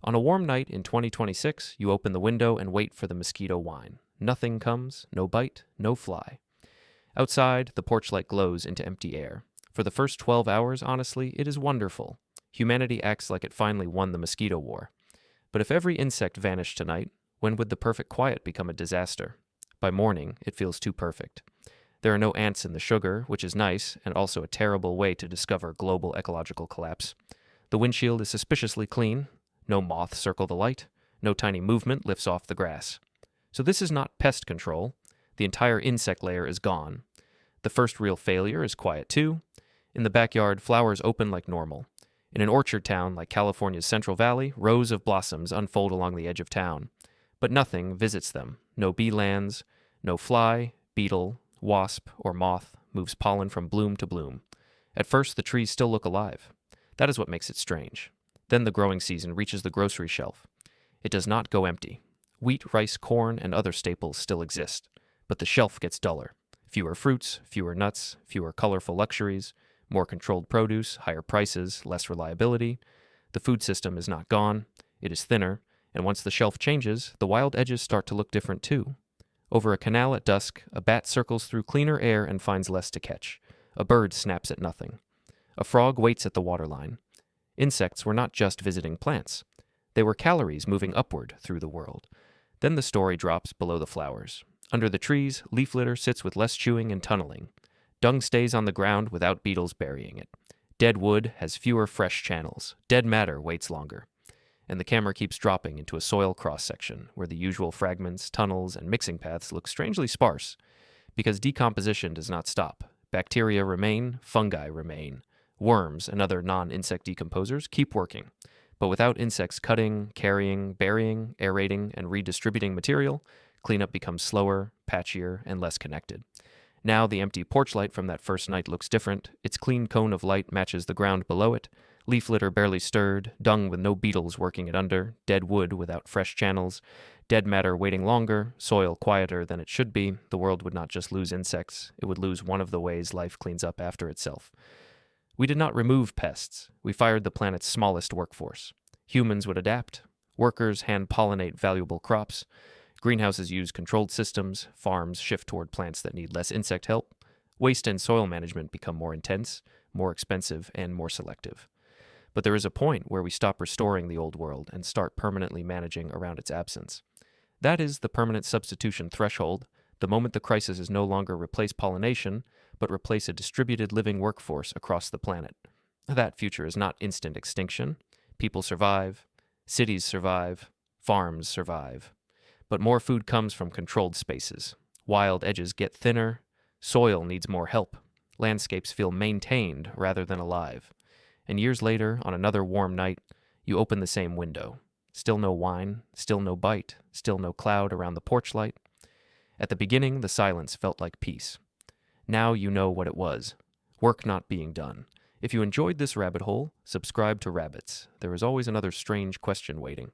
On a warm night in 2026, you open the window and wait for the mosquito whine. Nothing comes, no bite, no fly. Outside, the porch light glows into empty air. For the first 12 hours, honestly, it is wonderful. Humanity acts like it finally won the mosquito war. But if every insect vanished tonight, when would the perfect quiet become a disaster? By morning, it feels too perfect. There are no ants in the sugar, which is nice, and also a terrible way to discover global ecological collapse. The windshield is suspiciously clean. No moths circle the light. No tiny movement lifts off the grass. So this is not pest control. The entire insect layer is gone. The first real failure is quiet too. In the backyard, flowers open like normal. In an orchard town like California's Central Valley, rows of blossoms unfold along the edge of town. But nothing visits them. No bee lands, no fly, beetle, wasp, or moth moves pollen from bloom to bloom. At first, the trees still look alive. That is what makes it strange. Then the growing season reaches the grocery shelf. It does not go empty. Wheat, rice, corn, and other staples still exist, but the shelf gets duller. Fewer fruits, fewer nuts, fewer colorful luxuries, more controlled produce, higher prices, less reliability. The food system is not gone. It is thinner, and once the shelf changes, the wild edges start to look different too. Over a canal at dusk, a bat circles through cleaner air and finds less to catch. A bird snaps at nothing. A frog waits at the waterline. Insects were not just visiting plants. They were calories moving upward through the world. Then the story drops below the flowers. Under the trees, leaf litter sits with less chewing and tunneling. Dung stays on the ground without beetles burying it. Dead wood has fewer fresh channels. Dead matter waits longer. And the camera keeps dropping into a soil cross-section where the usual fragments, tunnels, and mixing paths look strangely sparse. Because decomposition does not stop. Bacteria remain, fungi remain. Worms and other non-insect decomposers keep working. But without insects cutting, carrying, burying, aerating, and redistributing material, cleanup becomes slower, patchier, and less connected. Now the empty porch light from that first night looks different. Its clean cone of light matches the ground below it. Leaf litter barely stirred, dung with no beetles working it under, dead wood without fresh channels, dead matter waiting longer, soil quieter than it should be. The world would not just lose insects, it would lose one of the ways life cleans up after itself. We did not remove pests. We fired the planet's smallest workforce. Humans would adapt. Workers hand-pollinate valuable crops. Greenhouses use controlled systems. Farms shift toward plants that need less insect help. Waste and soil management become more intense, more expensive, and more selective. But there is a point where we stop restoring the old world and start permanently managing around its absence. That is the permanent substitution threshold, the moment the crisis is no longer replace pollination, but replace a distributed living workforce across the planet. That future is not instant extinction. People survive, cities survive, farms survive. But more food comes from controlled spaces. Wild edges get thinner, soil needs more help. Landscapes feel maintained rather than alive. And years later, on another warm night, you open the same window. Still no wine, still no bite, still no cloud around the porch light. At the beginning, the silence felt like peace. Now you know what it was. Work not being done. If you enjoyed this rabbit hole, subscribe to Rabbitzz. There is always another strange question waiting.